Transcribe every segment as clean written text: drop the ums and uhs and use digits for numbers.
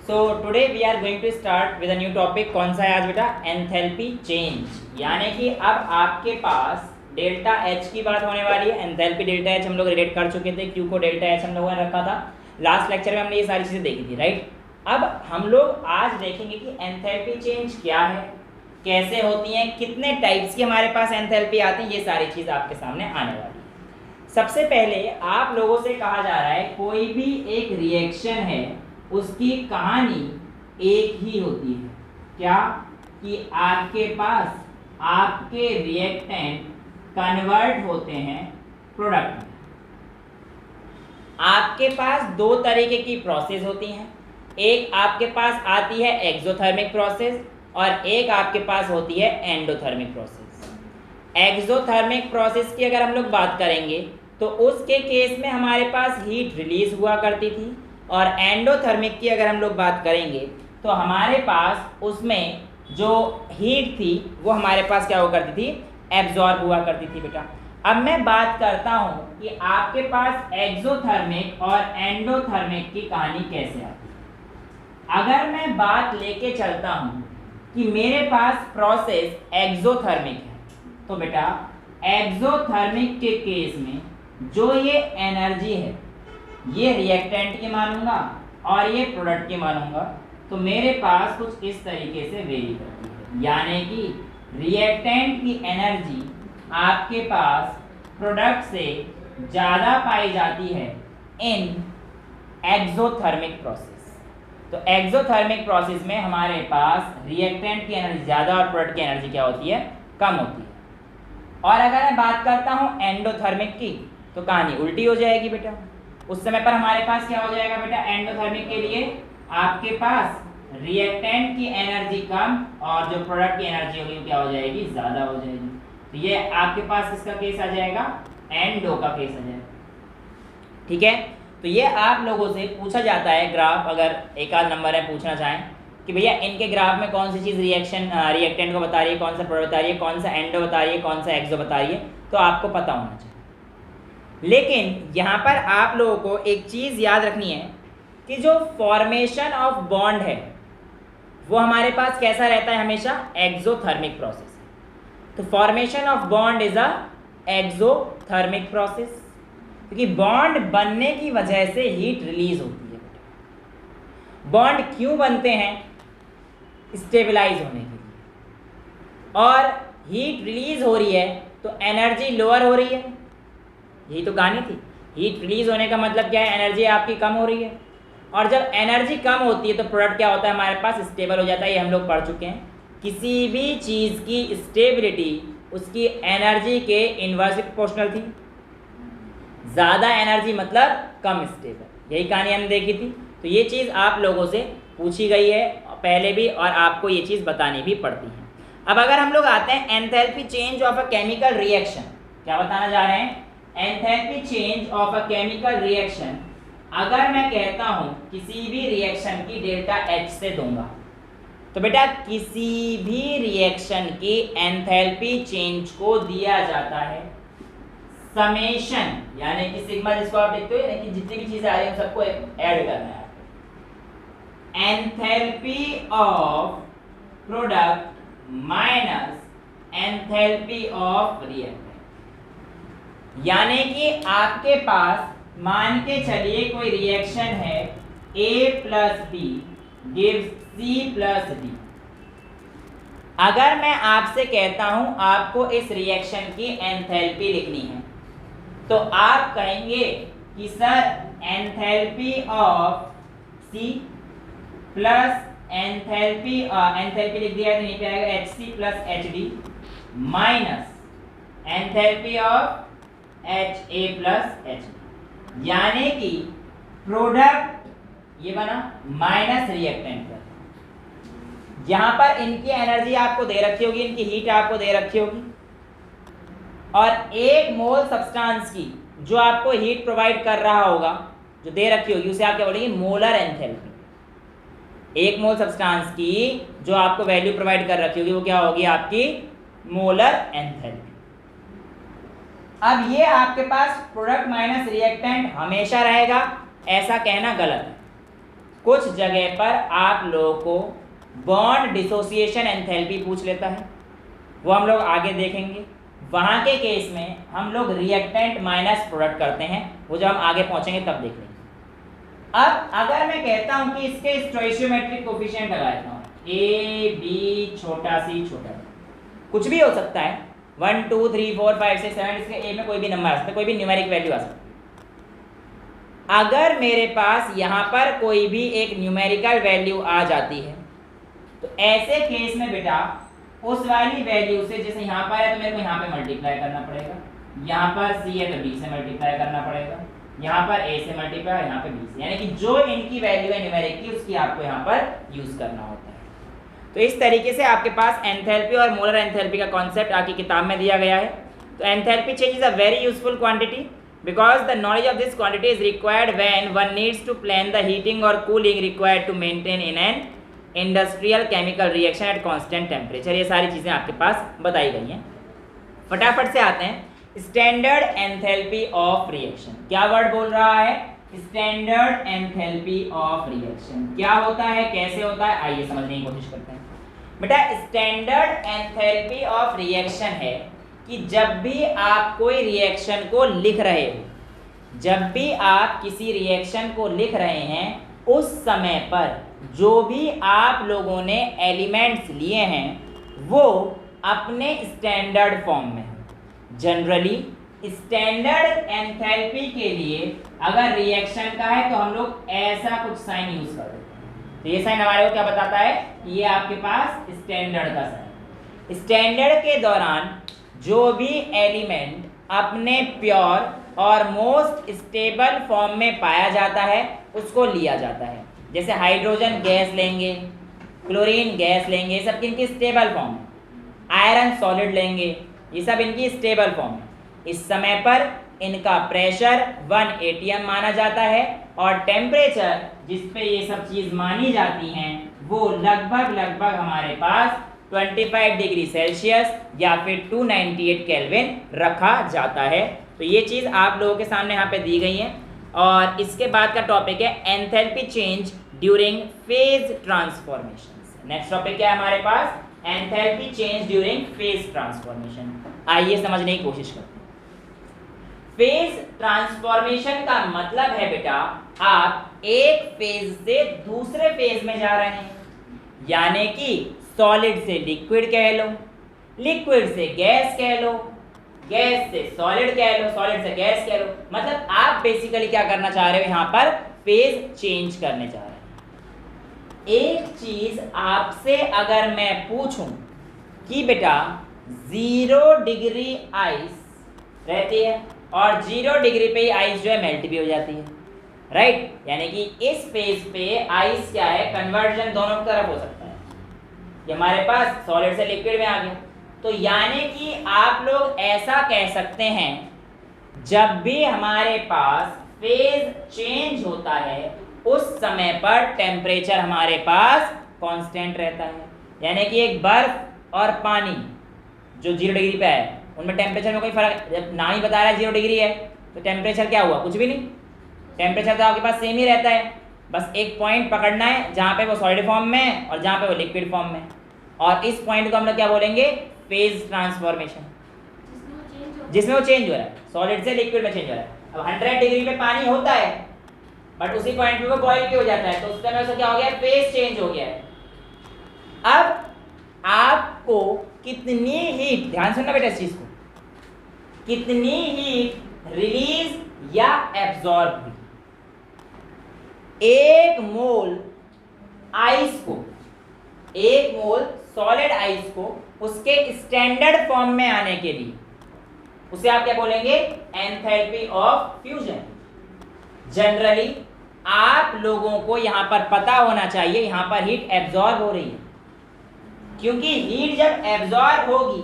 So today we are going to start with a new topic. कौन सा है आज बेटा? Enthalpy change. यानी कि अब आपके पास डेल्टा एच की बात होने वाली है। एंथैल्पी डेल्टा एच हम लोग रिलेट कर चुके थे, क्यू को डेल्टा एच हम लोगों ने रखा था लास्ट लेक्चर में, हमने ये सारी चीज़ें देखी थी, राइट। अब हम लोग आज देखेंगे कि एंथैल्पी चेंज क्या है, कैसे होती हैं, कितने टाइप्स की हमारे पास एंथैल्पी आती है, ये सारी चीज़ आपके सामने आने वाली है। सबसे पहले आप लोगों से कहा जा रहा है कोई भी एक रिएक्शन है उसकी कहानी एक ही होती है। क्या? कि आपके पास आपके रिएक्टेंट कन्वर्ट होते हैं प्रोडक्ट में। आपके पास दो तरीके की प्रोसेस होती हैं, एक आपके पास आती है एक्सोथर्मिक प्रोसेस और एक आपके पास होती है एंडोथर्मिक प्रोसेस। एक्सोथर्मिक प्रोसेस की अगर हम लोग बात करेंगे तो उसके केस में हमारे पास हीट रिलीज हुआ करती थी, और एंडोथर्मिक की अगर हम लोग बात करेंगे तो हमारे पास उसमें जो हीट थी वो हमारे पास क्या हुआ करती थी? एब्जॉर्ब हुआ करती थी बेटा। अब मैं बात करता हूँ कि आपके पास एक्सोथर्मिक और एंडोथर्मिक की कहानी कैसे आती है। अगर मैं बात लेके चलता हूँ कि मेरे पास प्रोसेस एक्सोथर्मिक है, तो बेटा एक्सोथर्मिक के केस में जो ये एनर्जी है ये रिएक्टेंट की मानूंगा और ये प्रोडक्ट की मानूंगा, तो मेरे पास कुछ इस तरीके से वेरी करती है। यानी कि रिएक्टेंट की एनर्जी आपके पास प्रोडक्ट से ज़्यादा पाई जाती है इन एक्सोथर्मिक प्रोसेस। तो एक्सोथर्मिक प्रोसेस में हमारे पास रिएक्टेंट की एनर्जी ज़्यादा और प्रोडक्ट की एनर्जी क्या होती है? कम होती है। और अगर मैं बात करता हूँ एंडोथर्मिक की, तो कहानी उल्टी हो जाएगी बेटा। उस समय पर हमारे पास क्या हो जाएगा बेटा? एंडोथर्मिक के लिए आपके पास रिएक्टेंट की एनर्जी कम और जो प्रोडक्ट की एनर्जी होगी क्या हो जाएगी? ज़्यादा हो जाएगी। तो ये आपके पास किसका केस आ जाएगा? एंडो का केस आ जाएगा। ठीक है, तो ये आप लोगों से पूछा जाता है ग्राफ, अगर एक आध नंबर है पूछना चाहें कि भैया इनके ग्राफ में कौन सी चीज़ रिएक्टेंट को बता रही है, कौन सा प्रोडक्ट बता रही है, कौन सा एंडो बता रही है, कौन सा एक्सो बता रही है, तो आपको पता होना चाहिए। लेकिन यहाँ पर आप लोगों को एक चीज़ याद रखनी है कि जो फॉर्मेशन ऑफ बॉन्ड है वो हमारे पास कैसा रहता है? हमेशा एक्सोथर्मिक प्रोसेस। तो formation of bond is a exothermic process, क्योंकि बॉन्ड बनने की वजह से हीट रिलीज होती है। बॉन्ड क्यों बनते हैं? स्टेबलाइज होने के लिए। और हीट रिलीज हो रही है तो एनर्जी लोअर हो रही है, यही तो कहानी थी। हीट रिलीज होने का मतलब क्या है? एनर्जी आपकी कम हो रही है, और जब एनर्जी कम होती है तो प्रोडक्ट क्या होता है? हमारे पास स्टेबल हो जाता है। ये हम लोग पढ़ चुके हैं। किसी भी चीज़ की स्टेबिलिटी उसकी एनर्जी के इन्वर्सली प्रोपोर्शनल थी। ज़्यादा एनर्जी मतलब कम स्टेबल, यही कहानी हमने देखी थी। तो ये चीज़ आप लोगों से पूछी गई है पहले भी, और आपको ये चीज़ बतानी भी पड़ती है। अब अगर हम लोग आते हैं enthalpy change of a chemical reaction, क्या बताना जा रहे हैं? Enthalpy change of a chemical reaction. अगर मैं कहता हूं किसी भी रिएक्शन की डेल्टा एच से दूंगा, तो बेटा किसी भी रिएक्शन की एंथैल्पी चेंज को दिया जाता है समेशन, यानी कि सिग्मा जिसको आप देखते हो, यानी कि जितनी भी चीजें आ रही हैं सबको ऐड करना है। Enthalpy of product minus enthalpy of reactant. यानी कि आपके पास मान के चलिए कोई रिएक्शन है A plus B gives C plus D. अगर मैं आपसे कहता हूं आपको इस रिएक्शन की एंथैल्पी लिखनी है, तो आप कहेंगे कि sir enthalpy of C plus enthalpy लिख दिया है तो यहीं पे आएगा HC plus HD minus enthalpy of HA plus HD। यानी कि प्रोडक्ट ये बना माइनस रिएक्टेंट का। यहां पर इनकी एनर्जी आपको दे रखी होगी, इनकी हीट आपको दे रखी होगी, और एक मोल सब्सटेंस की जो आपको हीट प्रोवाइड कर रहा होगा, जो दे रखी होगी, उसे आप क्या बोलेंगे? Molar enthalpy. एक मोल सब्सटेंस की जो आपको वैल्यू प्रोवाइड कर रखी होगी वो क्या होगी? आपकी मोलर एंथैल्पी। अब ये आपके पास प्रोडक्ट माइनस रिएक्टेंट हमेशा रहेगा, ऐसा कहना गलत है। कुछ जगह पर आप लोगों को बॉन्ड डिसोसिएशन एंथैल्पी पूछ लेता है, वो हम लोग आगे देखेंगे। वहाँ के केस में हम लोग रिएक्टेंट माइनस प्रोडक्ट करते हैं, वो जब हम आगे पहुँचेंगे तब देख लेंगे। अब अगर मैं कहता हूँ कि इसके स्टोइशियोमेट्रिक कोफिशिएंट लगा देता हूँ, ए बी छोटा सी छोटा, कुछ भी हो सकता है, 1 2 3 4 5 6 7, इसके ए में कोई भी नंबर आ सकता है, कोई भी न्यूमेरिक वैल्यू आ सकती है। अगर मेरे पास यहाँ पर कोई भी एक न्यूमेरिकल वैल्यू आ जाती है तो ऐसे केस में बेटा उस वाली वैल्यू से, जैसे यहाँ पर है तो मेरे को यहाँ पे मल्टीप्लाई करना पड़ेगा, यहाँ पर सी है तो डी से मल्टीप्लाई करना पड़ेगा, यहाँ पर ए से मल्टीप्लाई, यहाँ पे बी से, यानी कि जो इनकी वैल्यू है न्यूमेरिक की उसकी आपको यहाँ पर यूज करना होता है। तो इस तरीके से आपके पास एंथैल्पी और मोलर एंथैल्पी का कॉन्सेप्ट आपकी किताब में दिया गया है। तो enthalpy change is a very useful quantity because the knowledge of this quantity is required when one needs to plan the heating और cooling required to maintain in an industrial chemical reaction at constant temperature. ये सारी चीज़ें आपके पास बताई गई हैं। फटाफट से आते हैं स्टैंडर्ड एंथैल्पी ऑफ रिएक्शन। क्या वर्ड बोल रहा है? स्टैंडर्ड एंथैल्पी ऑफ रिएक्शन क्या होता है, कैसे होता है, आइए समझने की कोशिश करते हैं। बेटा स्टैंडर्ड एंथैल्पी ऑफ रिएक्शन है कि जब भी आप कोई रिएक्शन को लिख रहे हो, जब भी आप किसी रिएक्शन को लिख रहे हैं, उस समय पर जो भी आप लोगों ने एलिमेंट्स लिए हैं वो अपने स्टैंडर्ड फॉर्म में है। जनरली स्टैंडर्ड एंथैल्पी के लिए अगर रिएक्शन का है तो हम लोग ऐसा कुछ साइन यूज कर देते हैं। तो ये साइन हमारे को क्या बताता है? ये आपके पास स्टैंडर्ड का साइन। स्टैंडर्ड के दौरान जो भी एलिमेंट अपने प्योर और मोस्ट स्टेबल फॉर्म में पाया जाता है उसको लिया जाता है। जैसे हाइड्रोजन गैस लेंगे, क्लोरीन गैस लेंगे, ये सब इनकी स्टेबल फॉर्म है। आयरन सॉलिड लेंगे, ये सब इनकी स्टेबल फॉर्म है। इस समय पर इनका प्रेशर 1 atm माना जाता है और टेम्परेचर जिस पे ये सब चीज़ मानी जाती हैं वो लगभग हमारे पास 25 डिग्री सेल्सियस या फिर 298 केल्विन रखा जाता है। तो ये चीज़ आप लोगों के सामने यहाँ पे दी गई है। और इसके बाद का टॉपिक है enthalpy change during phase transformation. Next topic क्या है हमारे पास? Enthalpy change during phase transformation. आइए समझने की कोशिश करते हैं। फेज ट्रांसफॉर्मेशन का मतलब है बेटा आप एक फेज से दूसरे फेज में जा रहे हैं, यानी कि सॉलिड से लिक्विड कह लो, लिक्विड से गैस कह लो, गैस से सॉलिड कह लो, सॉलिड से गैस कह लो। मतलब आप बेसिकली क्या करना चाह रहे हो? यहाँ पर फेज चेंज करने जा रहे हैं। एक चीज आपसे अगर मैं पूछूं कि बेटा 0 डिग्री आइस रहती है और 0 डिग्री पे आइस जो है मेल्ट भी हो जाती है, राइट? यानी कि इस फेज पे आइस क्या है, कन्वर्जन दोनों तरफ हो सकता है। ये हमारे पास सॉलिड से लिक्विड में आ गया। तो यानी कि आप लोग ऐसा कह सकते हैं जब भी हमारे पास फेज चेंज होता है उस समय पर टेम्परेचर हमारे पास कांस्टेंट रहता है। यानी कि एक बर्फ और पानी जो 0 डिग्री पे है उनमें टेम्परेचर में कोई फर्क, जब नाम ही बता रहा है 0 डिग्री है तो टेम्परेचर क्या हुआ? कुछ भी नहीं। टेम्परेचर तो आपके पास सेम ही रहता है। बस एक पॉइंट पकड़ना है जहाँ पे वो सॉलिड फॉर्म में है और जहाँ पे वो लिक्विड फॉर्म में है, और इस पॉइंट को हम लोग क्या बोलेंगे? फेज ट्रांसफॉर्मेशन, जिसमें वो चेंज हो रहा है, सॉलिड से लिक्विड में चेंज हो रहा है। अब 100 डिग्री पे पानी होता है बट उसी पॉइंट पे वो बॉइल भी हो जाता है, तो उस समय क्या हो गया? फेज चेंज हो गया है। अब आपको कितनी हीट, ध्यान सुनना बेटा इस चीज को, कितनी हीट रिलीज या एब्जॉर्ब हुई? 1 मोल आइस को, 1 मोल सॉलिड आइस को उसके स्टैंडर्ड फॉर्म में आने के लिए उसे आप क्या बोलेंगे? Enthalpy of fusion. जनरली आप लोगों को यहां पर पता होना चाहिए यहां पर हीट एब्जॉर्ब हो रही है, क्योंकि हीट जब एब्जॉर्ब होगी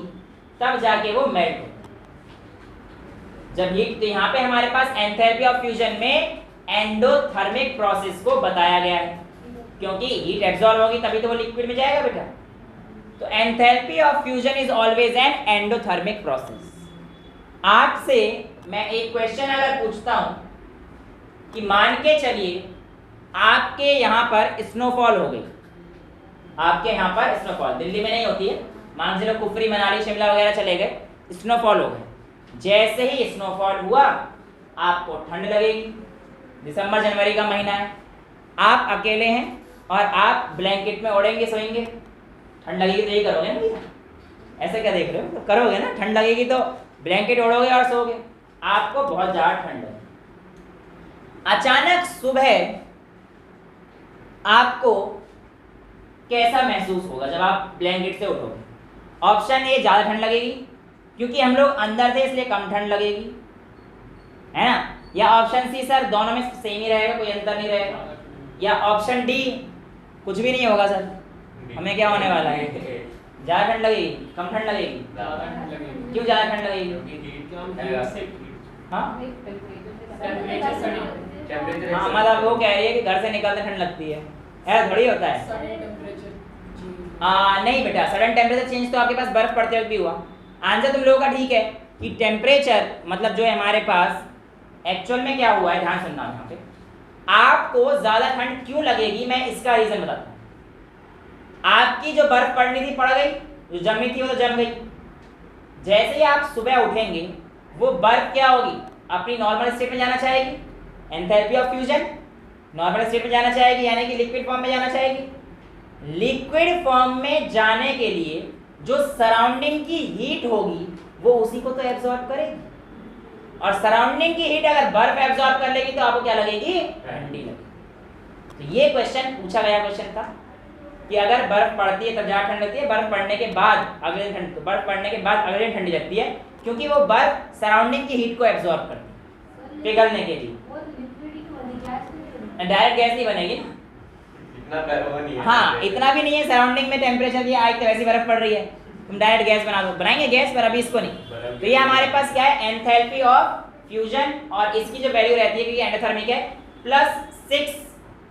तब जाके वो मेल्ट होगी। जब हीट, तो यहां पे हमारे पास एंथैल्पी ऑफ फ्यूजन में एंडोथर्मिक प्रोसेस को बताया गया है, क्योंकि हीट एब्जॉर्ब होगी तभी तो वो लिक्विड में जाएगा बेटा। तो enthalpy of fusion is always an endothermic process. आपसे मैं एक क्वेश्चन अगर पूछता हूं कि मान के चलिए आपके यहाँ पर स्नोफॉल हो गई, आपके यहाँ पर स्नोफॉल, दिल्ली में नहीं होती है, मान चलो कुफरी मनाली शिमला वगैरह चले गए, स्नोफॉल हो गए। जैसे ही स्नोफॉल हुआ आपको ठंड लगेगी, दिसंबर जनवरी का महीना है, आप अकेले हैं और आप ब्लैंकेट में ओढ़ेंगे सोएंगे, ठंड लगेगी तो यही करोगे ना भैया, ऐसे क्या देख रहे हो, तो करोगे ना, ठंड लगेगी तो ब्लैंकेट ओढ़ोगे और सोओगे, आपको बहुत ज़्यादा ठंड है। अचानक सुबह आपको कैसा महसूस होगा जब आप ब्लैंकेट से उठोगे? ऑप्शन ए ज़्यादा ठंड लगेगी क्योंकि हम लोग अंदर थे इसलिए कम ठंड लगेगी, है ना, या ऑप्शन सी सर दोनों में सेम ही रहेगा, कोई अंतर नहीं रहेगा, या ऑप्शन डी कुछ भी नहीं होगा सर, हमें क्या होने वाला है, ज़्यादा ठंड लगेगी कम ठंड लगेगी? क्यों ज़्यादा ठंड लगेगी? हाँ हाँ, मतलब वो कह रही है कि घर से निकलते ठंड लगती है, ऐसा थोड़ी होता है। नहीं बेटा, सडन टेम्परेचर चेंज तो आपके पास बर्फ पड़ते वक्त भी हुआ। आंसर तुम लोगों का ठीक है कि टेम्परेचर मतलब जो है हमारे पास एक्चुअल में क्या हुआ है, ध्यान सुनना यहाँ पे, आपको ज़्यादा ठंड क्यों लगेगी मैं इसका रीज़न बताता हूँ। आपकी जो बर्फ पड़नी थी पड़ गई, जो जमी थी वो तो जम गई। जैसे ही आप सुबह उठेंगे वो बर्फ क्या होगी, अपनी नॉर्मल स्टेट में जाना चाहेगी, enthalpy of fusion, normal state में जाना चाहेगी, यानी कि लिक्विड फॉर्म में जाना चाहेगी। लिक्विड फॉर्म में जाने के लिए जो सराउंडिंग की हीट होगी वो उसी को तो एब्जॉर्ब करेगी, और सराउंडिंग की हीट अगर बर्फ एब्जॉर्ब कर लेगी तो आपको क्या लगेगी, ठंडी लगेगी। तो ये क्वेश्चन पूछा गया क्वेश्चन था कि अगर बर्फ पड़ती है तब ज़्यादा ठंड लगती है, बर्फ पड़ने के बाद अगले दिन ठंड, बर्फ पड़ने के बाद अगले दिन ठंडी लगती है, क्योंकि वो बर्फ सराउंडिंग की हीट को एब्जॉर्ब करती है पिघलने के लिए। डायरेक्ट गैस नहीं बनेगी ना, हाँ इतना भी नहीं है, सराउंडिंग में टेम्परेचर दिया आज तो वैसी बर्फ पड़ रही है, तुम डायरेक्ट गैस बना दो, बनाएंगे गैस पर अभी इसको नहीं। तो ये हमारे पास क्या है, एंथैल्पी ऑफ फ्यूजन, और इसकी जो वैल्यू रहती है क्योंकि एंडोथर्मिक है +6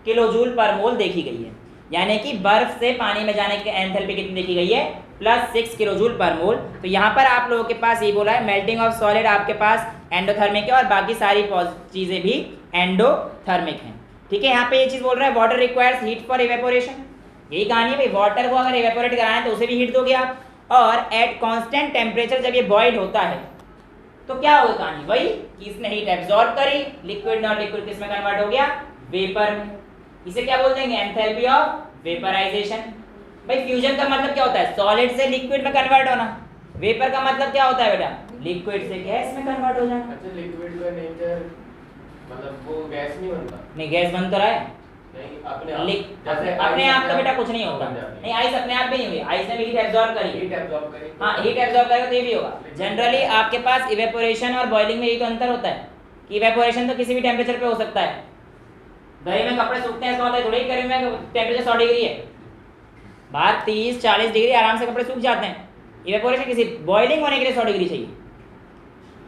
किलोजूल पर मोल देखी गई है, यानी कि बर्फ से पानी में जाने की एंथैल्पी कितनी देखी गई है, +6 किलोजूल पर मोल। तो यहाँ पर आप लोगों के पास ये बोला है मेल्टिंग ऑफ सॉलिड आपके पास एंडोथर्मिक है और बाकी सारी चीज़ें भी एंडोथर्मिक हैं। ठीक है, यहाँ पे ये चीज़ बोल रहा है water requires heat for evaporation, यही कहानी है भाई, वाटर को अगर इवेपोरेट कराना है तो उसे भी हीट दोगे आप, और एट कांस्टेंट टेम्परेचर जब ये बॉइल होता है तो क्या होगा कहानी, वही कि इसने हीट एब्जॉर्ब करी, लिक्विड और लिक्विड किस में कन्वर्ट हो गया, वेपर में। इसे क्या बोल देंगे, एंथैल्पी ऑफ वेपराइजेशन। भाई फ्यूजन का मतलब क्या होता है, सॉलिड से लिक्विड में कन्वर्ट होना, वेपर का मतलब क्या होता है बेटा, लिक्विड से गैस में कन्वर्ट हो जाना। अच्छा, लिक्विड का नेचर मतलब वो गैस नहीं बनता? नहीं, गैस बन तो रहा है, नहीं अपने आप तो बेटा कुछ नहीं होगा, नहीं आइस अपने आप भी नहीं हुई, आइस ने भी हीट एब्जॉर्ब करी, हाँ हीट एब्जॉर्ब करेगा तो ये भी होगा। जनरली आपके पास इवेपोरेशन और बॉइलिंग में यही तो अंतर होता है कि इवेपोरेशन तो किसी भी टेम्परेचर पे हो सकता है, गर्मी में कपड़े सूखते हैं इसका मतलब थोड़ी गर्मी में टेम्परेचर 100 डिग्री है, बाहर 30-40 डिग्री आराम से कपड़े सूख जाते हैं। इवेपोरेशन किसी बॉइलिंग होने के लिए 100 डिग्री चाहिए,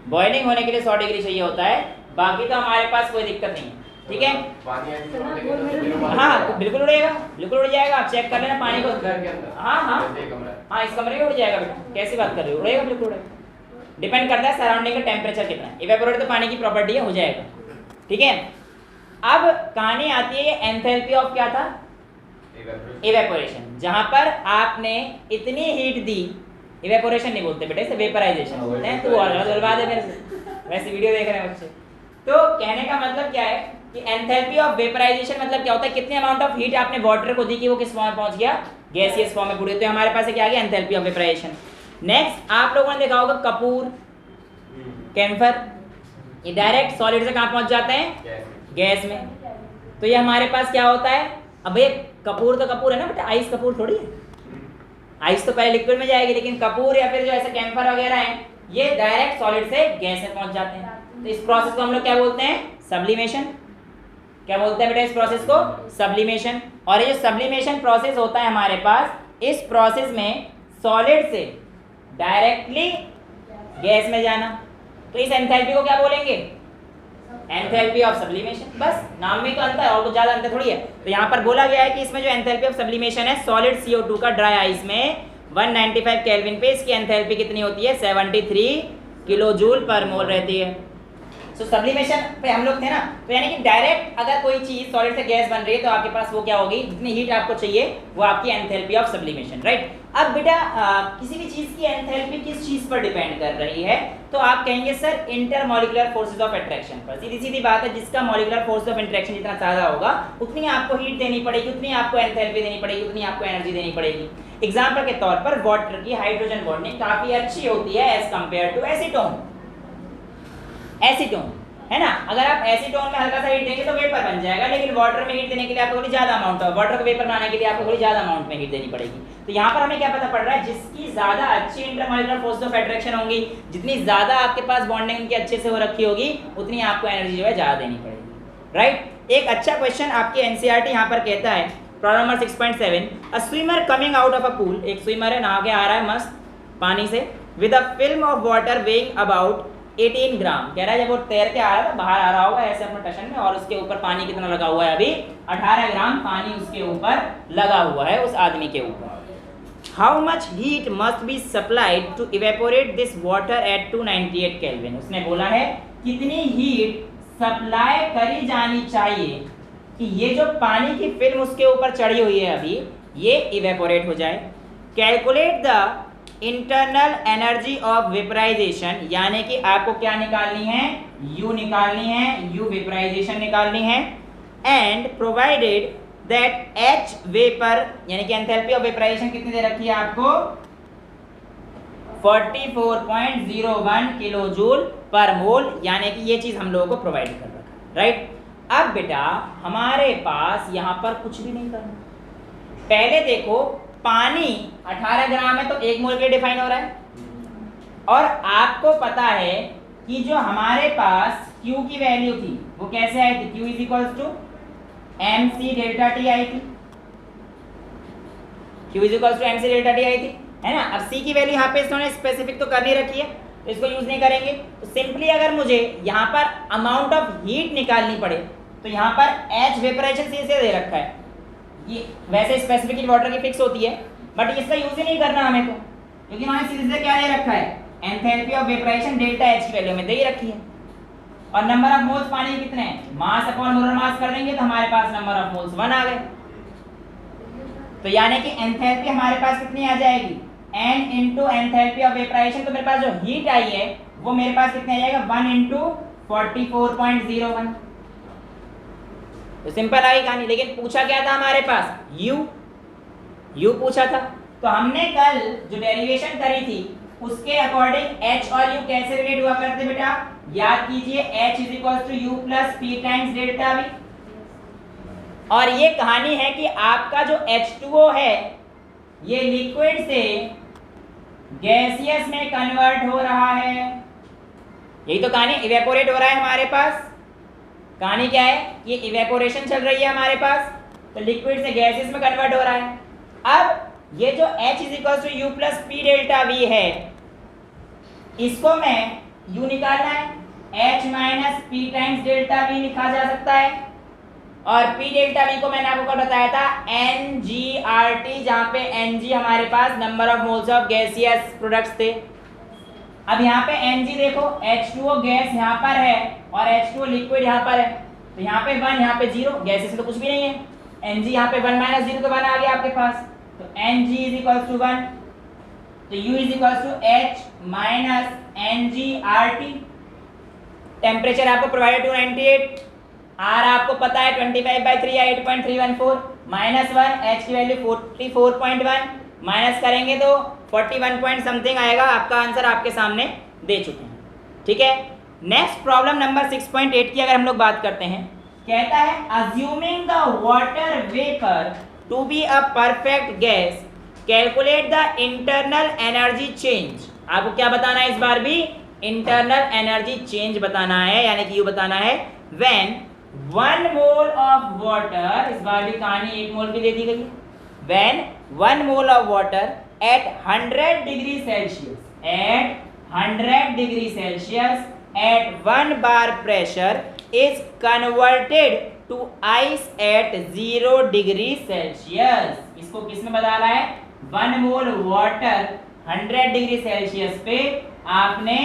बॉइलिंग होने के लिए 100 डिग्री चाहिए होता है, बाकी तो हमारे पास कोई दिक्कत नहीं है। ठीक है, हाँ बिल्कुल उड़ेगा, बिल्कुल उड़ जाएगा, आप चेक कर लेना पानी को, हाँ हाँ हाँ इस कमरे में उड़ जाएगा बेटा, कैसी बात कर रहे हो, उड़ेगा बिल्कुल उड़ेगा, डिपेंड करता है सराउंडिंग का टेम्परेचर कितना है, इवेपोरेट तो पानी की प्रॉपर्टी है, हो जाएगा। ठीक है, अब कहानी आती है एंथैल्पी ऑफ क्या था, इवेपोरेशन, जहां पर आपने इतनी हीट दी, इवेपोरेशन नहीं बोलते बेटे इसे वेपराइजेशन बोलते हैं, तू और गलवा दे मेरे से, वैसे वीडियो देख रहे हैं बच्चे। तो कहने का मतलब क्या है कि एंथैल्पी ऑफ वेपराइजेशन मतलब क्या होता है, कितने अमाउंट ऑफ हीट आपने वाटर को दी कि वो किस फॉर्म में पहुंच गया, गैसियस फॉर्म में पूरी, तो हमारे पास क्या आ गया एंथैल्पी ऑफ वेपराइजेशन। नेक्स्ट आप लोगों ने देखा होगा कपूर, कैम्फर, ये डायरेक्ट सॉलिड से कहाँ पहुंच जाते हैं, गैस में। तो ये हमारे पास क्या होता है, अब ये कपूर तो कपूर है ना बेटा, आइस कपूर थोड़ी है, आइस तो पहले लिक्विड में जाएगी, लेकिन कपूर या फिर जो ऐसे कैम्फर वगैरह हैं ये डायरेक्ट सॉलिड से गैस में पहुंच जाते हैं। तो इस प्रोसेस को हम लोग क्या बोलते हैं, सब्लिमेशन। क्या बोलते हैं बेटा इस प्रोसेस को, सब्लिमेशन। और ये जो सब्लिमेशन प्रोसेस होता है हमारे पास, इस प्रोसेस में सॉलिड से डायरेक्टली गैस में जाना, तो इस एंथैल्पी को क्या बोलेंगे, एंथैल्पी ऑफ सब्लिमेशन। बस नाम में तो अंतर है और कुछ ज़्यादा अंतर थोड़ी है। तो यहाँ पर बोला गया है कि इसमें जो एंथैल्पी ऑफ सब्लिमेशन है, सॉलिड CO2 का ड्राई आइस में 195 केल्विन पे इसकी एंथैल्पी कितनी होती है, 73 किलो जूल पर मोल रहती है। सो सब्लिमेशन पे हम लोग थे ना, तो यानी कि डायरेक्ट अगर कोई चीज सॉलिड से गैस बन रही है तो आपके पास वो क्या होगी, जितनी हीट आपको चाहिए वो आपकी एंथैल्पी ऑफ सब्लिमेशन, राइट। अब बेटा किसी भी चीज की एंथैल्पी किस चीज पर डिपेंड कर रही है, तो आप कहेंगे sir intermolecular forces of attraction पर। सीधी सीधी बात है, जिसका मॉलिक्यूलर फोर्स ऑफ इंटरेक्शन जितना ज्यादा होगा उतनी आपको हीट देनी पड़ेगी, उतनी आपको एंथैल्पी देनी पड़ेगी, उतनी आपको एनर्जी देनी पड़ेगी। एग्जांपल के तौर पर वाटर की हाइड्रोजन बॉन्डिंग काफी अच्छी होती है as compare to acetone. Acetone है ना, अगर आप एसीटोन में हल्का सा हीट देंगे तो वेपर बन जाएगा, लेकिन वाटर में हीट देने के लिए आपको थोड़ी ज्यादा अमाउंट ऑफ वाटर को वेपर बनाने के लिए आपको थोड़ी ज्यादा अमाउंट में हीट देनी पड़ेगी। तो यहाँ पर हमें क्या पता पड़ रहा है, जिसकी ज्यादा अच्छी इंटरमॉलिक्यूलर फोर्स ऑफ अट्रैक्शन होंगी, जितनी ज्यादा आपके पास बॉन्डिंग उनकी अच्छे से हो रखी होगी, उतनी आपको एनर्जी जो है ज्यादा देनी पड़ेगी, राइट। एक अच्छा क्वेश्चन आपके एनसीईआरटी यहाँ पर कहता है, problem number 6.7, a swimmer coming out of a pool, एक स्विमर है नहा के आ रहा है मस्त पानी से, with a film of water weighing about 18 ग्राम। कह रहा है जब वो तैर के आ रहा था, बाहर आ रहा होगा ऐसे अपने टशन में, और उसके ऊपर पानी कितना लगा हुआ है, अभी 18 ग्राम पानी उसके ऊपर लगा हुआ है उस आदमी के ऊपर। How much heat must be supplied to evaporate this water at 298 kelvin. उसने बोला है कितनी हीट सप्लाई करी जानी चाहिए कि ये जो पानी की फिल्म उसके ऊपर चढ़ी हुई है अभी, ये इवेपोरेट हो जाए। Calculate the internal energy of vaporisation, यानी कि आपको क्या निकालनी है, U निकालनी है, U वेपराइजेशन निकालनी है। And provided that H vapour, यानी कि एंथैल्पी ऑफ वेपराइजेशन कितनी दे रखी है आपको, 44.01 किलो जूल पर मोल, यानी कि ये चीज हम लोगों को प्रोवाइड कर रखा है, राइट। अब बेटा हमारे पास यहाँ पर कुछ भी नहीं करना, पहले देखो पानी 18 ग्राम है तो 1 मोल के डिफाइन हो रहा है, और आपको पता है कि जो हमारे पास Q की वैल्यू थी वो कैसे आई थी, Q is equals to mc delta T आई थी, Q is equals to mc delta T आई थी, है ना। अब C की वैल्यू यहाँ पे इन्होंने स्पेसिफिक तो कर नहीं रखी है, तो इसको यूज नहीं करेंगे। तो सिंपली अगर मुझे यहाँ पर अमाउंट ऑफ हीट निकालनी पड़े तो यहाँ पर H वेपराइजेशन C से दे रखा है, ये वैसे स्पेसिफिक हीट वाटर की फिक्स होती है, बट इसका यूज ही नहीं करना हमें तो, क्योंकि हमें सीधे से क्या दे रखा है, enthalpy of vaporisation delta H की वैल्यू में दे ही रखी है, और नंबर ऑफ मोल्स पानी कितने हैं, मास अपॉन मोलर मास कर देंगे तो हमारे पास नंबर ऑफ मोल्स 1 आ गए। तो यानी कि एंथैल्पी हमारे पास कितनी आ जाएगी, N into enthalpy of vaporisation, तो मेरे पास जो हीट आई है वो मेरे पास कितने आ जाएगा, 1 इंटू 44.01। तो सिंपल आई कहानी, लेकिन पूछा क्या था हमारे पास, U पूछा था। तो हमने कल जो डेरिवेशन करी थी उसके अकॉर्डिंग H और U कैसे रिलेट हुआ करते बेटा, याद कीजिए, H is equal to U plus P times delta V। और ये कहानी है कि आपका जो H2O है ये लिक्विड से गैसियस में कन्वर्ट हो रहा है, यही तो कहानी, इवेपोरेट हो रहा है हमारे पास। कहानी क्या है, ये इवेपोरेशन चल रही है हमारे पास, तो लिक्विड से गैसेस में कन्वर्ट हो रहा है। अब ये जो H is equal to U plus P delta V है, इसको मैं U निकालना है, H minus P times delta V लिखा जा सकता है, और P डेल्टा V को मैंने आपको कल बताया था NGRT, जहाँ पे Ng हमारे पास number of moles of gaseous products थे। अब यहाँ पे Ng देखो, H2O गैस यहाँ पर है और H2O लिक्विड यहाँ पर है, तो यहाँ पे 1 यहाँ पे 0, गैसेस तो कुछ भी नहीं है, Ng यहाँ पे 1 माइनस 0 तो 1 आ गया आपके पास, तो Ng इज इक्वल टू 1, तो U is equal to H minus NGRT। Temperature आपको प्रोवाइडेड 298, R आपको पता है 25/3 या 8.314, माइनस 1, H की वैल्यू 44.1, माइनस करेंगे तो 41 पॉइंट समथिंग आएगा, आपका आंसर आपके सामने दे चुके हैं, ठीक है। नेक्स्ट प्रॉब्लम नंबर 6.8 की अगर हम लोग बात करते हैं, कहता है assuming the water vapour to be a perfect gas, calculate the internal energy change. आपको क्या बताना है इस बार भी, इंटरनल एनर्जी चेंज बताना है, यानी कि यू बताना है व्हेन 1 मोल ऑफ वाटर, इस बार भी कहानी 1 मोल की दे दी गई है, when 1 mole of water at 100 degree Celsius, at 100 degree Celsius at 1 bar pressure is converted to ice at 0 degree Celsius। इसको किस में बदला है, 1 मोल वाटर 100 डिग्री सेल्सियस पे आपने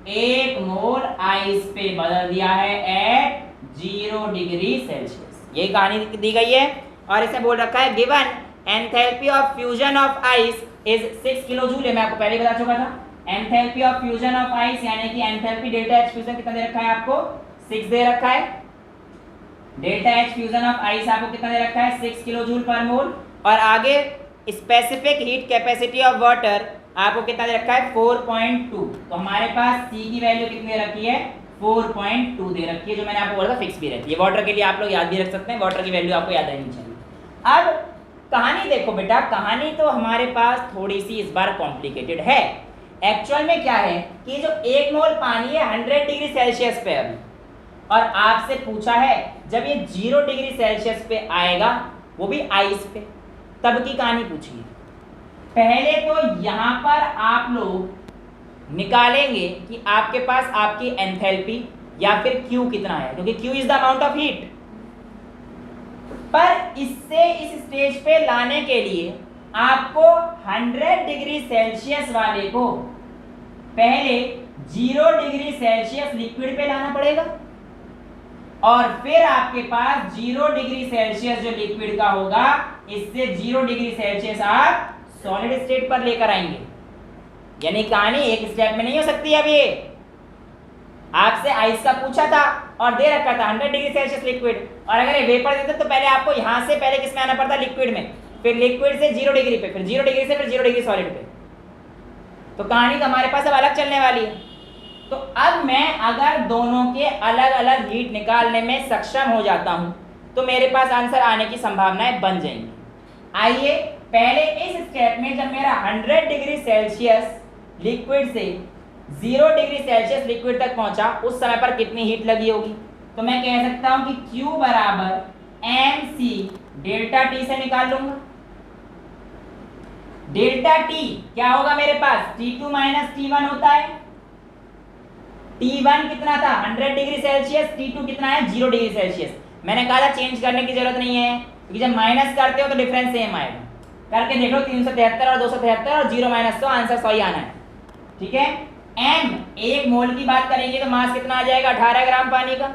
1 मोल आइस पे बदल दिया है एट 0 डिग्री सेल्सियस। ये कहानी दी गई है और इसमें बोल रखा है given enthalpy of fusion of ice is 6 kilo joule. मैं आपको पहले बता चुका था। Enthalpy of fusion of ice यानी कि एंथैल्पी डेल्टा एच फ्यूजन कितना दे रखा है आपको 6 दे रखा है। Delta H fusion of ice आपको कितना दे रखा है 6 किलो जूल पर मोल। और आगे specific heat capacity of water आपको कितना दे रखा है 4.2। तो हमारे पास C की वैल्यू कितनी दे रखी है 4.2 दे रखी है, जो मैंने आपको बोला था फिक्स भी रहती है। वाटर के लिए आप लोग याद भी रख सकते हैं, वाटर की वैल्यू आपको याद रहनी चाहिए। अब कहानी देखो बेटा, कहानी तो हमारे पास थोड़ी सी इस बार कॉम्प्लिकेटेड है। एक्चुअल में क्या है कि जो 1 मोल पानी है 100 डिग्री सेल्सियस पे अभी, और आपसे पूछा है जब ये 0 डिग्री सेल्सियस पे आएगा वो भी आइस पे, तब की कहानी पूछी है। पहले तो यहाँ पर आप लोग निकालेंगे कि आपके पास आपकी एंथैल्पी या फिर Q कितना है, क्योंकि Q is the amount of heat. पर इससे इस स्टेज पे लाने के लिए आपको 100 डिग्री सेल्सियस वाले को पहले 0 डिग्री सेल्सियस लिक्विड पे लाना पड़ेगा, और फिर आपके पास 0 डिग्री सेल्सियस जो लिक्विड का होगा इससे 0 डिग्री सेल्सियस आप सॉलिड स्टेट पर लेकर आएंगे। यानी कहानी एक स्टेप में नहीं हो सकती। अब ये आपसे आइस का पूछा था और दे रखा था 100 डिग्री सेल्सियस लिक्विड, और अगर ये वेपर देते तो पहले आपको यहां से पहले किस में आना पड़ता लिक्विड में, फिर लिक्विड से 0 डिग्री पे, फिर 0 डिग्री से फिर 0 डिग्री सॉलिड पे। तो कहानी तो हमारे पास अब अलग चलने वाली है। तो अब मैं अगर दोनों के अलग अलग हीट निकालने में सक्षम हो जाता हूं तो मेरे पास आंसर आने की संभावनाएं बन जाएंगी। आइए पहले इस स्टेप में जब मेरा 100 डिग्री सेल्सियस लिक्विड से 0 डिग्री सेल्सियस लिक्विड तक पहुंचा उस समय पर कितनी हीट लगी होगी, तो मैं कह सकता हूं कि Q बराबर mc डेल्टा T से निकाल लूंगा। डेल्टा T क्या होगा मेरे पास T2 माइनस T1 होता है। T1 कितना था 100 डिग्री सेल्सियस, T2 कितना है 0 डिग्री सेल्सियस। मैंने कहा था चेंज करने की जरूरत नहीं है, क्योंकि जब माइनस करते हो तो डिफरेंस सेम आएगा। करके देख लो 373 और 273 और 0 माइनस 100, आंसर सही आना है। ठीक है। m 1 मोल की बात करेंगे तो मास कितना आ जाएगा 18 ग्राम पानी का।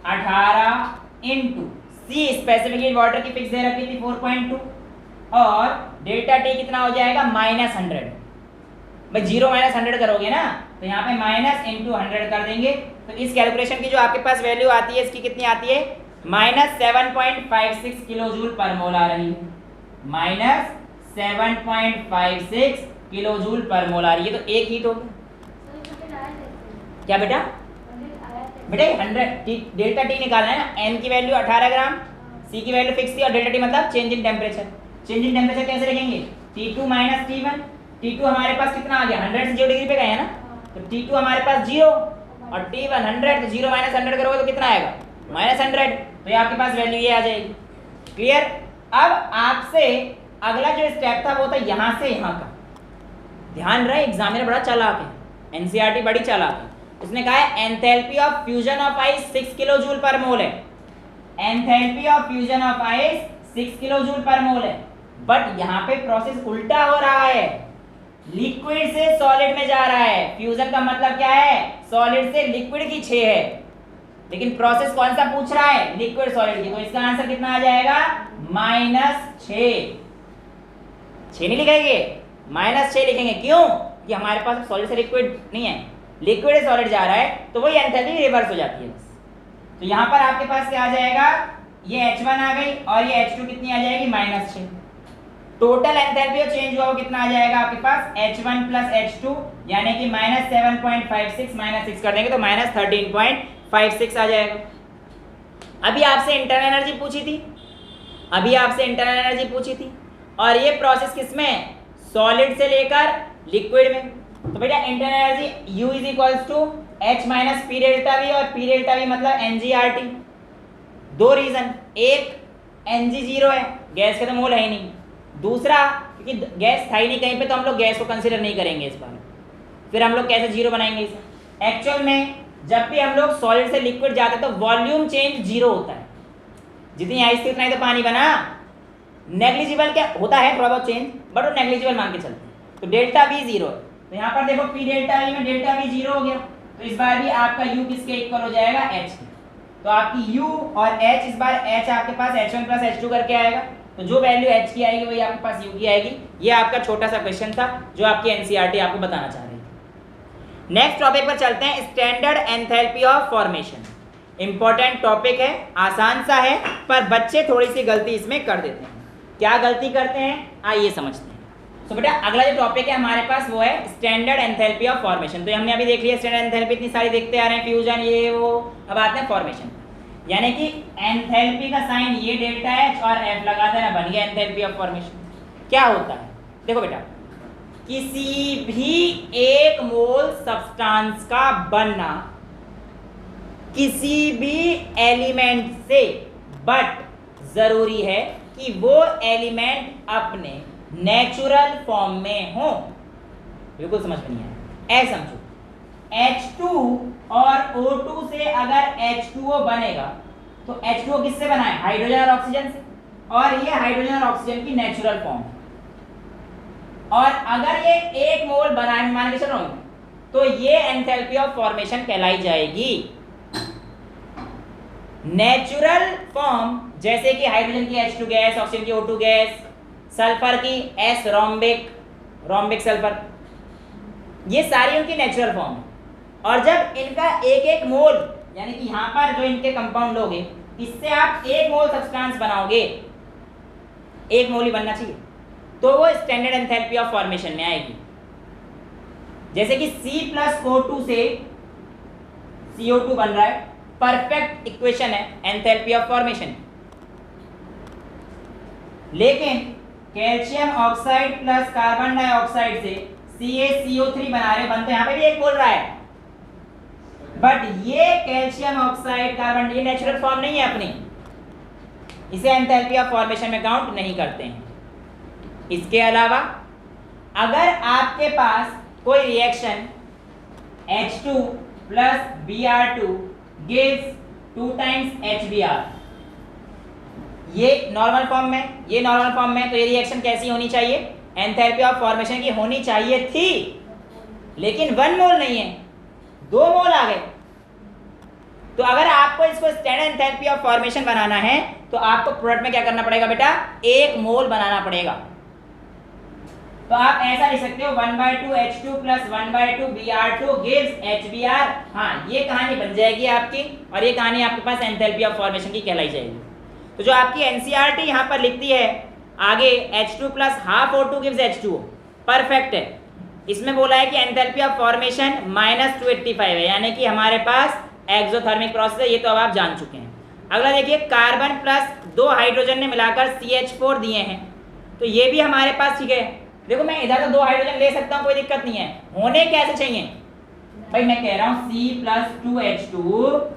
18 into C specific heat water की फिक्स दे रखी थी 4.2, और डेल्टा T कितना हो जाएगा -100। भाई 0 माइनस 100 करोगे ना तो यहाँ पे माइनस इंटू 100 कर देंगे, तो इस कैलकुलेशन की जो आपके पास वैल्यू आती है इसकी कितनी आती है -7.56 किलो जूल पर मोल आ रही है। -7.56 किलो जूल पर मोल आ रही है। तो एक हीट होगी क्या बेटा? बेटा 100 डेल्टा टी निकालना है ना। n की वैल्यू 18 ग्राम, c की वैल्यू फिक्स थी, और डेल्टा टी मतलब change in temperature. Change in temperature कैसे लिखेंगे T2 माइनस T1। T2 हमारे पास कितना आ गया 100 से 0 डिग्री पे गए हैं ना, तो T2 हमारे पास 0 और T1 100, तो 0 माइनस 100 करोगे तो कितना आएगा -100। तो ये आपके पास वैल्यू ये आ जाएगी। क्लियर। अब आपसे अगला जो स्टेप था वो था यहाँ से यहाँ का। ध्यान रहे एग्जामिनर बड़ा चालाक है, एनसीईआरटी बड़ी चालाक है। उसने कहा है enthalpy of fusion of ice 6 kilo joule per mole है। Enthalpy of fusion of ice 6 kilo joule per mole है, बट यहाँ पे प्रोसेस उल्टा हो रहा है, लिक्विड से सॉलिड में जा रहा है। फ्यूजन का मतलब क्या है सॉलिड से लिक्विड की 6 है, लेकिन प्रोसेस कौन सा पूछ रहा है लिक्विड सॉलिड की। तो इसका आंसर कितना आ जाएगा -6। 6 नहीं लिखेंगे -6 लिखेंगे। क्यों? कि हमारे पास सॉलिड से लिक्विड नहीं है, लिक्विड से सॉलिड जा रहा है, तो वही एंथैल्पी रिवर्स हो जाती है बस। तो यहाँ पर आपके पास क्या आ जाएगा, ये H1 आ गई और ये H2 कितनी आ जाएगी -6। टोटल एंथैल्पी और चेंज हुआ वो कितना आ जाएगा आपके पास H1 प्लस H2, यानी कि -7.56 -6 कर देंगे तो -13.56 आ जाएगा। अभी आपसे इंटरनल एनर्जी पूछी थी, और ये प्रोसेस किसमें सॉलिड से लेकर लिक्विड में। तो बेटा internal energy U is equals to H minus P delta V, और पी डेल्टा वी मतलब NgRT। दो रीजन, एक Ng 0 है, गैस के तो मोल है ही नहीं। दूसरा क्योंकि गैस था ही नहीं कहीं पे, तो हम लोग गैस को कंसीडर नहीं करेंगे इस बार। फिर हम लोग कैसे 0 बनाएंगे इसे। एक्चुअल में जब भी हम लोग सॉलिड से लिक्विड जाते हैं तो वॉल्यूम चेंज 0 होता है। जितनी आइस थी उतना ही तो पानी बना। नेग्लिजिबल क्या होता है थोड़ा बहुत चेंज, बट वो नेग्लिजिबल मान के चलते हैं। तो डेल्टा V 0 है, तो यहाँ पर देखो पी डेल्टा वी में डेल्टा वी 0 हो गया, तो इस बार भी आपका u किसके इक्वल हो जाएगा, h के। तो आपकी u और h, इस बार h आपके पास h1 प्लस h2 करके आएगा, तो जो वैल्यू h की आएगी वही आपके पास u की आएगी। ये आपका छोटा सा क्वेश्चन था जो आपकी एनसीईआरटी आपको बताना चाह रही थी। नेक्स्ट टॉपिक पर चलते हैं, standard enthalpy of formation. Important topic है, आसान सा है, पर बच्चे थोड़ी सी गलती इसमें कर देते हैं। क्या गलती करते हैं आइए समझते हैं। तो बेटा अगला जो टॉपिक है हमारे पास वो है स्टैंडर्ड एंथैल्पी ऑफ फॉर्मेशन। तो हमने अभी देख लिया स्टैंडर्ड एंथैल्पी इतनी सारी देखते आ रहे हैं, फ्यूजन ये वो। अब आते हैं फॉर्मेशन, यानी कि एंथैल्पी का साइन ये डेल्टा एच और एफ लगा देना, बन गया एंथैल्पी ऑफ फॉर्मेशन। क्या होता है देखो बेटा, किसी भी एक मोल सब्सटेंस का बनना किसी भी एलिमेंट से, बट जरूरी है कि वो एलिमेंट अपने नेचुरल फॉर्म में हो। बिल्कुल समझ में नहीं आया, ऐसा समझो H2 और O2 से अगर H2O बनेगा तो H2O किससे बना है, हाइड्रोजन और ऑक्सीजन से, और ये हाइड्रोजन और ऑक्सीजन की नेचुरल फॉर्म। और अगर ये एक मोल बना है, मान के चल रहा हूं, तो ये एंथैल्पी ऑफ फॉर्मेशन कहलाई जाएगी। नेचुरल फॉर्म जैसे कि हाइड्रोजन की H2 गैस, ऑक्सीजन की O2 गैस, सल्फर की S रोम्बिक सल्फर, ये सारी उनकी नेचुरल फॉर्म है। और जब इनका एक एक मोल, यानी कि यहाँ पर जो इनके कंपाउंड लोगे, इससे आप एक मोल सब्सटेंस बनाओगे, एक मोल ही बनना चाहिए, तो वो स्टैंडर्ड एंथैल्पी ऑफ फॉर्मेशन में आएगी। जैसे कि C+O2 से CO2 बन रहा है, परफेक्ट इक्वेशन है एंथैल्पी ऑफ फॉर्मेशन। लेकिन calcium oxide plus carbon dioxide से CaCO3 बना रहे, बनते यहाँ पे भी एक बोल रहा है, बट ये कैल्शियम ऑक्साइड कार्बन, ये नेचुरल फॉर्म नहीं है अपनी, इसे एंथैल्पी ऑफ फॉर्मेशन में काउंट नहीं करते हैं। इसके अलावा अगर आपके पास कोई reaction H2 plus Br2 gives 2 times HBr, ये नॉर्मल फॉर्म में, ये नॉर्मल फॉर्म में, तो ये रिएक्शन कैसी होनी चाहिए, एंथैल्पी ऑफ फॉर्मेशन की होनी चाहिए थी, लेकिन 1 मोल नहीं है, 2 मोल आ गए। तो अगर आपको इसको स्टैंडर्ड एंथैल्पी ऑफ फॉर्मेशन बनाना है तो आपको प्रोडक्ट में क्या करना पड़ेगा बेटा, 1 मोल बनाना पड़ेगा। तो आप ऐसा लिख सकते हो 1/2 H2 plus 1/2 Br2 gives HBr। हाँ, ये कहानी बन जाएगी आपकी, और ये कहानी आपके पास एंथैल्पी ऑफ फॉर्मेशन की कहलाई जाएगी। तो जो आपकी एनसीईआरटी यहाँ पर लिखती है आगे H2 plus half O2 gives H2O, perfect है। इसमें बोला है कि एंथैल्पी ऑफ फॉर्मेशन -285 है, यानी कि हमारे पास एक्सोथर्मिक प्रोसेस है, ये तो अब आप जान चुके हैं। अगला देखिए, कार्बन प्लस 2 हाइड्रोजन ने मिलाकर CH4 दिए हैं, तो ये भी हमारे पास ठीक है। देखो मैं इधर तो 2 हाइड्रोजन ले सकता हूँ, कोई दिक्कत नहीं है, होने कैसे चाहिए भाई, मैं कह रहा हूँ C+2H2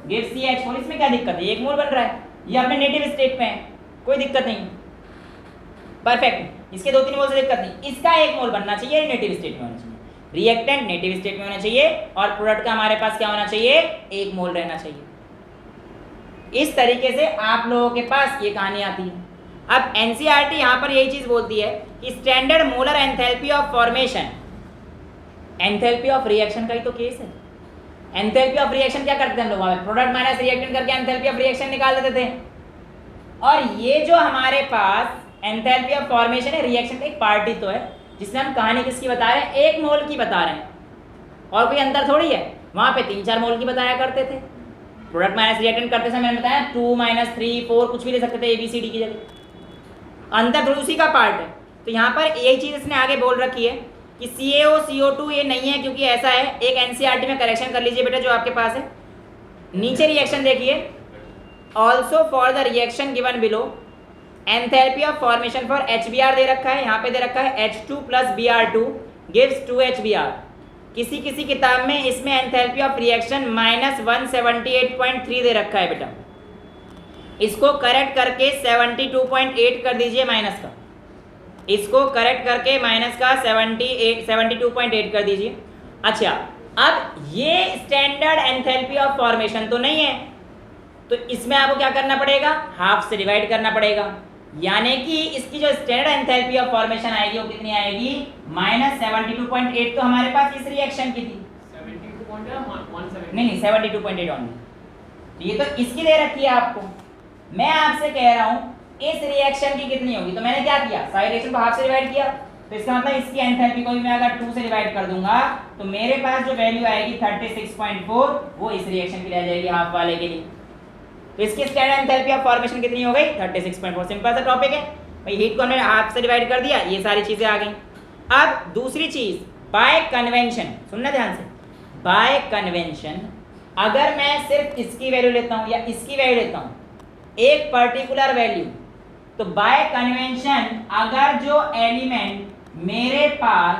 gives CH4, इसमें क्या दिक्कत है, 1 मोल बन रहा है, ये अपने नेटिव स्टेट में है, कोई दिक्कत नहीं, परफेक्ट। इसके 2-3 मोल से दिक्कत नहीं, इसका 1 मोल बनना चाहिए, नेटिव स्टेट में होना चाहिए, रिएक्टेंट नेटिव स्टेट में होना चाहिए, और प्रोडक्ट का हमारे पास क्या होना चाहिए, 1 मोल रहना चाहिए। इस तरीके से आप लोगों के पास ये कहानी आती है। अब एनसीईआरटी यहाँ पर यही चीज बोलती है कि standard molar enthalpy of formation, enthalpy of reaction का ही तो केस है। एंथैल्पी ऑफ रिएक्शन क्या करते हैं हम लोग, प्रोडक्ट माइनस रिएक्टेंट करके एंथैल्पी ऑफ रिएक्शन निकाल देते थे। और ये जो हमारे पास एंथैल्पी ऑफ फॉर्मेशन है, रिएक्शन का एक पार्ट ही तो है, जिसमें हम कहानी किसकी बता रहे हैं, 1 मोल की बता रहे हैं, और कोई अंतर थोड़ी है। वहां पे 3-4 मोल की बताया करते थे, प्रोडक्ट माइनस रिएक्टेंट करते समय मैंने बताया 2 - 3 4 कुछ भी ले सकते थे, ABCD की जगह, अंतर थोड़ी उसी का पार्ट है। तो यहाँ पर यही चीज इसने आगे बोल रखी है कि CaO CO2 ये नहीं है, क्योंकि ऐसा है, एक एनसीईआरटी में करेक्शन कर लीजिए बेटा जो आपके पास है। नीचे रिएक्शन देखिए, also for the reaction given below enthalpy of formation for HBr दे रखा है, यहाँ पे दे रखा है H2 plus Br2 gives 2 HBr। किसी किसी किताब में इसमें एंथैल्पी ऑफ रिएक्शन -178.3 दे रखा है बेटा, इसको करेक्ट करके 72.8 कर दीजिए माइनस का, इसको करेक्ट करके माइनस का 72.8 कर दीजिए। अच्छा, अब ये स्टैंडर्ड एंथैल्पी ऑफ फॉर्मेशन तो नहीं है, तो इसमें आपको क्या करना पड़ेगा, हाफ से डिवाइड करना पड़ेगा। यानी कि इसकी जो स्टैंडर्ड एंथैल्पी ऑफ फॉर्मेशन आएगी वो कितनी आएगी, -72.8 तो हमारे पास इस रिएक्शन की थी, 72.170 नहीं 72.8 ऑनली। ये तो इसकी दे रखी है आपको, मैं आपसे कह रहा हूं इस रिएक्शन की कितनी होगी। तो मैंने क्या किया, सारी रिएक्शन को हाफ से डिवाइड किया, तो इसका मतलब इसकी एंथैल्पी को भी मैं अगर 2 से डिवाइड कर दूंगा तो मेरे पास जो वैल्यू आएगी 36.4 वो इस रिएक्शन की रह जाएगी हाफ वाले के लिए। तो इसकी स्टैंडर्ड एंथैल्पी ऑफ फॉर्मेशन कितनी हो गई, 36.4। सिंपल सा टॉपिक है भाई, हीट को हमने हाफ से डिवाइड कर दिया, ये सारी चीजें आ गई। अब दूसरी चीज, बाय कन्वेंशन, सुनना ध्यान से, बाय कन्वेंशन अगर मैं सिर्फ इसकी वैल्यू लेता हूं या इसकी वैल्यू लेता हूं, एक पर्टिकुलर वैल्यू, तो बाय कन्वेंशन अगर जो एलिमेंट मेरे पास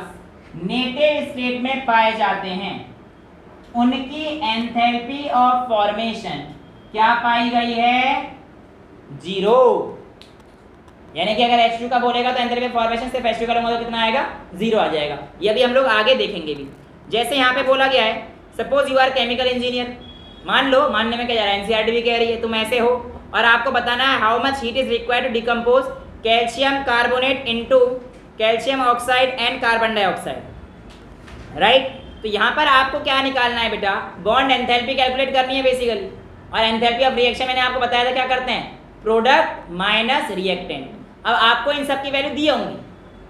नेटिव स्टेट में पाए जाते हैं उनकी एंथैल्पी ऑफ फॉर्मेशन क्या पाई गई है, 0। यानी कि अगर H2 का बोलेगा तो एंथैल्पी ऑफ फॉर्मेशन सिर्फ H2 का लूंगा तो कितना आएगा, 0 आ जाएगा। ये अभी हम लोग आगे देखेंगे भी। जैसे यहाँ पे बोला गया है, suppose you are chemical engineer, मान लो, मानने में क्या जा रहा है, एनसीईआरटी भी कह रही है तुम ऐसे हो और आपको बताना है how much heat is required to decompose calcium carbonate into calcium oxide and carbon dioxide, right. तो यहाँ पर आपको क्या निकालना है बेटा, बॉन्ड एंथैल्पी कैलकुलेट करनी है बेसिकली। और एंथैल्पी ऑफ रिएक्शन मैंने आपको बताया था क्या करते हैं, प्रोडक्ट माइनस रिएक्टेंट। अब आपको इन सब की वैल्यू दी होंगी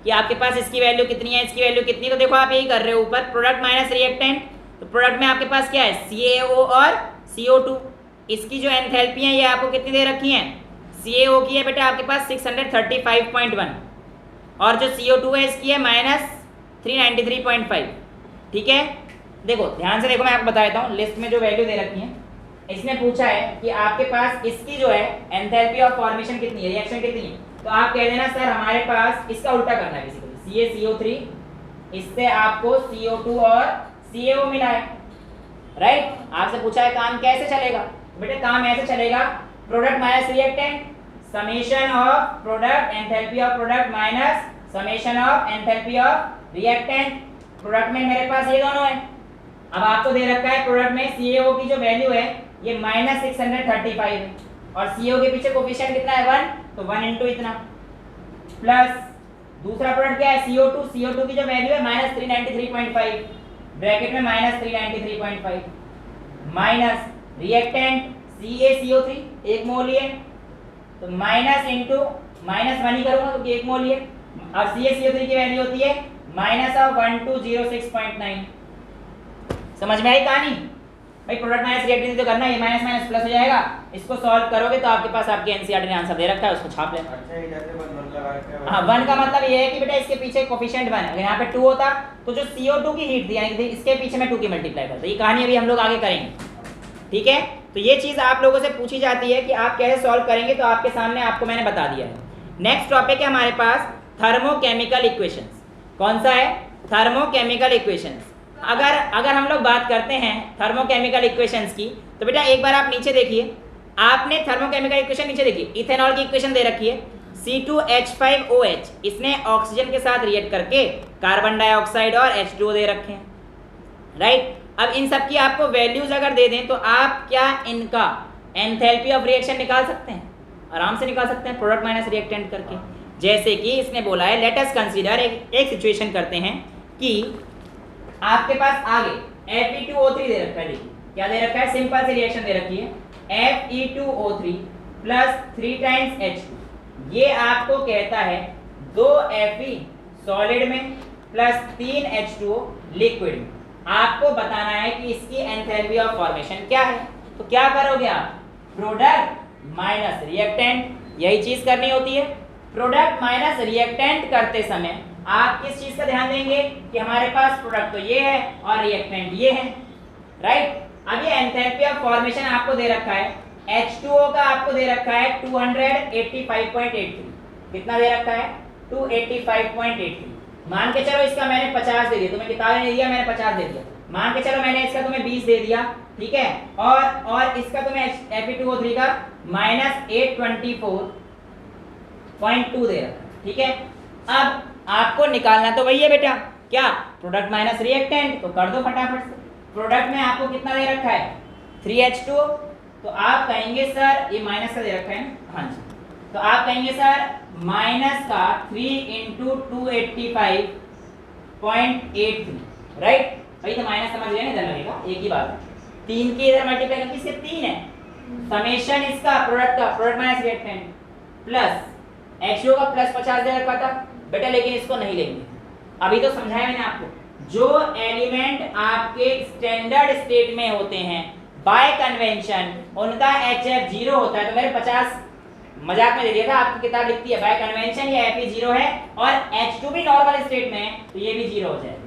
कि आपके पास इसकी वैल्यू कितनी है, इसकी वैल्यू कितनी है, तो देखो आप यही कर रहे हो ऊपर प्रोडक्ट माइनस रिएक्टेंट। तो प्रोडक्ट में आपके पास क्या है, CaO और CO2। इसकी जो एंथैल्पी है ये आपको कितनी दे रखी हैं, CaO की है बेटा आपके पास 635.1 और जो CO2 है इसकी है -393.5, ठीक है। देखो ध्यान से देखो, मैं आपको बता देता हूँ लिस्ट में जो वैल्यू दे रखी है, इसने पूछा है कि आपके पास इसकी जो है एंथैल्पी ऑफ फॉर्मेशन कितनी है, रिएक्शन कितनी है, तो आप कह देना सर हमारे पास इसका उल्टा करना है बेसिकली, CaCO3, इससे आपको CO2 और CaO मिला है, राइट। आपसे पूछा है काम कैसे चलेगा, बेटे काम ऐसे चलेगा, product minus reactant, summation of product enthalpy of product minus summation of enthalpy of reactant. Product में मेरे पास ये दोनों है, अब आपको दे रखा है प्रोडक्ट में CaO की जो वैल्यू है ये -635 है और CO के पीछे कोफिशिएंट कितना है 1, तो 1 इंटू इतना, प्लस दूसरा प्रोडक्ट क्या है CO2 की जो वैल्यू है -393.5 ब्रैकेट में -393.5 माइनस रिएक्टेंट CaCO3 1 मोल है, तो माइनस इंटू -1 ही करूंगा क्योंकि 1 मोल है, और CaCO3 की वैल्यू होती है -1206.9। समझ में आई कहानी भाई, प्रोडक्ट माइनस रिएक्टेंट तो करना, ये माइनस माइनस प्लस हो जाएगा, इसको सॉल्व करोगे तो आपके पास आपके एनसीईआरटी ने आंसर दे रखा है, उसको छाप लेना। अच्छा ये जैसे 1 लगा रखा है, हाँ 1 का मतलब ये है कि बेटा इसके पीछे कोफिशिएंट 1 है, अगर यहाँ पे 2 होता तो जो CO2 की हीट थी यानी कि इसके पीछे मैं 2 की मल्टीप्लाई करता। ये कहानी अभी हम लोग आगे करेंगे, ठीक है। तो ये चीज़ आप लोगों से पूछी जाती है कि आप कैसे सॉल्व करेंगे, तो आपके सामने आपको मैंने बता दिया है। नेक्स्ट टॉपिक है हमारे पास थर्मोकेमिकल इक्वेशंस। कौन सा है, थर्मोकेमिकल इक्वेशंस। अगर हम लोग बात करते हैं थर्मोकेमिकल इक्वेशंस की, तो बेटा एक बार आप नीचे देखिए, आपने थर्मोकेमिकल इक्वेशन नीचे देखिए, इथेनॉल की इक्वेशन दे रखी है C2H5OH, इसने ऑक्सीजन के साथ रिएक्ट करके कार्बन डाइऑक्साइड और H2O दे रखे हैं, राइट। अब इन सब की आपको वैल्यूज अगर दे दें तो आप क्या इनका एंथैल्पी ऑफ रिएक्शन निकाल सकते हैं, आराम से निकाल सकते हैं प्रोडक्ट माइनस रिएक्टेंट करके। जैसे कि इसने बोला है, लेट अस कंसीडर, एक सिचुएशन करते हैं कि आपके पास आगे Fe2O3 दे रखा है, देखिए क्या दे रखा है, सिंपल सी रिएक्शन दे रखी है Fe2O3 प्लस 3 टाइम्स H2, ये आपको कहता है 2 Fe सॉलिड में प्लस 3 H2O लिक्विड में। आपको बताना है कि इसकी एंथैल्पी ऑफ फॉर्मेशन क्या है, तो क्या करोगे आप, प्रोडक्ट माइनस रिएक्टेंट, यही चीज करनी होती है। प्रोडक्ट माइनस रिएक्टेंट करते समय आप किस चीज का ध्यान देंगे कि हमारे पास प्रोडक्ट तो ये है और रिएक्टेंट ये है, राइट। अब ये एंथैल्पी ऑफ फॉर्मेशन आपको दे रखा है, H2O का आपको दे रखा है 285.83, कितना दे रखा है 285.83। मान के चलो इसका मैंने 50 दे दिया, तुम्हें किताबें नहीं दिया, मैंने 50 दे दिया, मान के चलो मैंने इसका तुम्हें 20 दे दिया, ठीक है, और इसका तुम्हें Fe2O3 का -824.2 दे रखा, ठीक है। अब आपको निकालना तो वही है बेटा, क्या, प्रोडक्ट माइनस रिएक्टेंट, तो कर दो फटाफट से। प्रोडक्ट में आपको कितना दे रखा है 3H2O, तो आप कहेंगे सर ये माइनस का दे रखा है, हाँ जी, तो आप कहेंगे सर माइनस का 3 इंटू 285.83, राइट भाई, तो माइनस समझ गए ना, इधर लगेगा, एक ही बात है, 3 के इधर मल्टीप्लाई करके सिर्फ 3 है, समेशन इसका product minus reactant plus XO का प्लस 50 दे रखा था बेटा, लेकिन इसको नहीं लेंगे, अभी तो समझाया मैंने आपको, जो एलिमेंट आपके स्टैंडर्ड स्टेट में होते हैं बाय कन्वेंशन उनका HF 0 होता है, तो मेरे 50 मजाक में दे दिया था, आपकी किताब लिखती है बाय कन्वेंशन ये Fe 0 है और H2 भी नॉर्मल स्टेट में है, तो ये भी 0 हो जाएगा,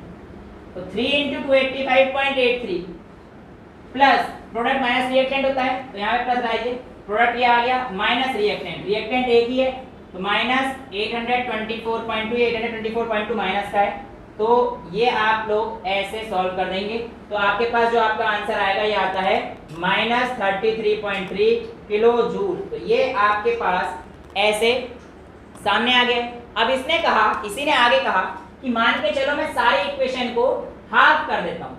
तो 3 into 285.83 plus product minus reactant होता है, तो यहाँ पे प्लस लाइए, प्रोडक्ट ये आ गया माइनस रिएक्टेंट एक ही है, तो माइनस 824.2 माइनस का है, तो ये आप लोग ऐसे सॉल्व कर देंगे, तो आपके पास जो आपका आंसर आएगा ये आता है माइनस 33.3 किलो जूल, तो ये आपके पास ऐसे सामने आ गया। अब इसने कहा, इसी ने आगे कहा कि मान के चलो मैं सारे इक्वेशन को हाफ कर देता हूँ,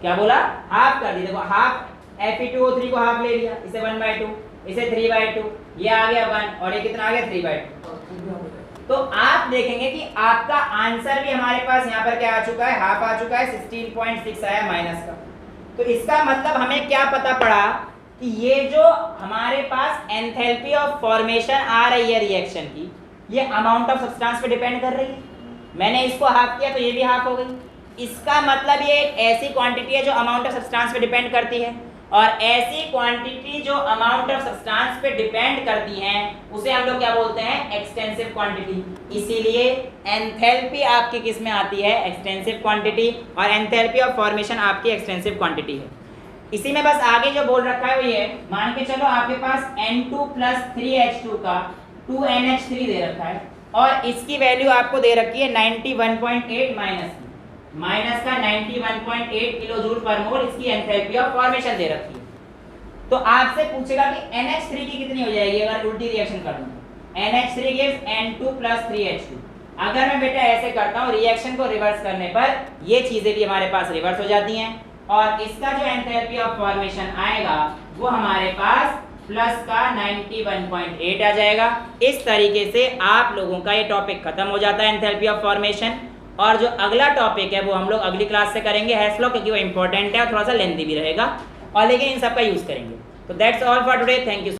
क्या बोला, हाफ कर दी, देखो हाफ Fe2O3 को हाफ ले लिया, इसे 1/2, इसे 3/2, ये आ गया 1 और ये कितना आ गया 3/2, तो आप देखेंगे कि आपका आंसर भी हमारे पास यहाँ पर क्या आ चुका है, हाफ आ चुका है, 16.6 आया माइनस का, तो इसका मतलब हमें क्या पता पड़ा कि ये जो हमारे पास एंथैल्पी ऑफ फॉर्मेशन आ रही है रिएक्शन की, ये अमाउंट ऑफ सब्सटेंस पे डिपेंड कर रही है, मैंने इसको हाफ किया तो ये भी हाफ हो गई, इसका मतलब ये एक ऐसी क्वांटिटी है जो अमाउंट ऑफ सब्सटेंस पे डिपेंड करती है, और ऐसी क्वांटिटी जो अमाउंट ऑफ सब्सटेंस पे डिपेंड करती हैं उसे हम लोग क्या बोलते हैं, एक्सटेंसिव क्वांटिटी, इसीलिए एंथैल्पी आपकी किस में आती है, एक्सटेंसिव क्वांटिटी, और एंथैल्पी ऑफ फॉर्मेशन आपकी एक्सटेंसिव क्वांटिटी है। इसी में बस आगे जो बोल रखा है वो ये, मान के चलो आपके पास N2 प्लस 3H2 का 2NH3 दे रखा है, और इसकी वैल्यू आपको दे रखी है 91.8 माइनस का 91.8 किलो जूल पर मोल, इसकी एंथैल्पी ऑफ फॉर्मेशन दे रखी है। तो आपसे पूछेगा कि NH3 की कितनी हो जाएगी अगर उल्टी रिएक्शन कर दूं, NH3 gives N2 plus 3H2, अगर मैं बेटा ऐसे करता हूँ रिएक्शन को रिवर्स करने पर ये चीजें भी हमारे पास रिवर्स हो जाती हैं, और इसका जो एंथैल्पी ऑफ फॉर्मेशन आएगा वो हमारे पास प्लस का 91.8 आ जाएगा। इस तरीके से आप लोगों का ये टॉपिक खत्म हो जाता है एंथैल्पी ऑफ फॉर्मेशन, और जो अगला टॉपिक है वो हम लोग अगली क्लास से करेंगे हेस लॉ, क्योंकि वो इंपॉर्टेंट है और थोड़ा सा लेंथी भी रहेगा, और लेकिन इन सब का यूज करेंगे। तो that's all for today, thank you.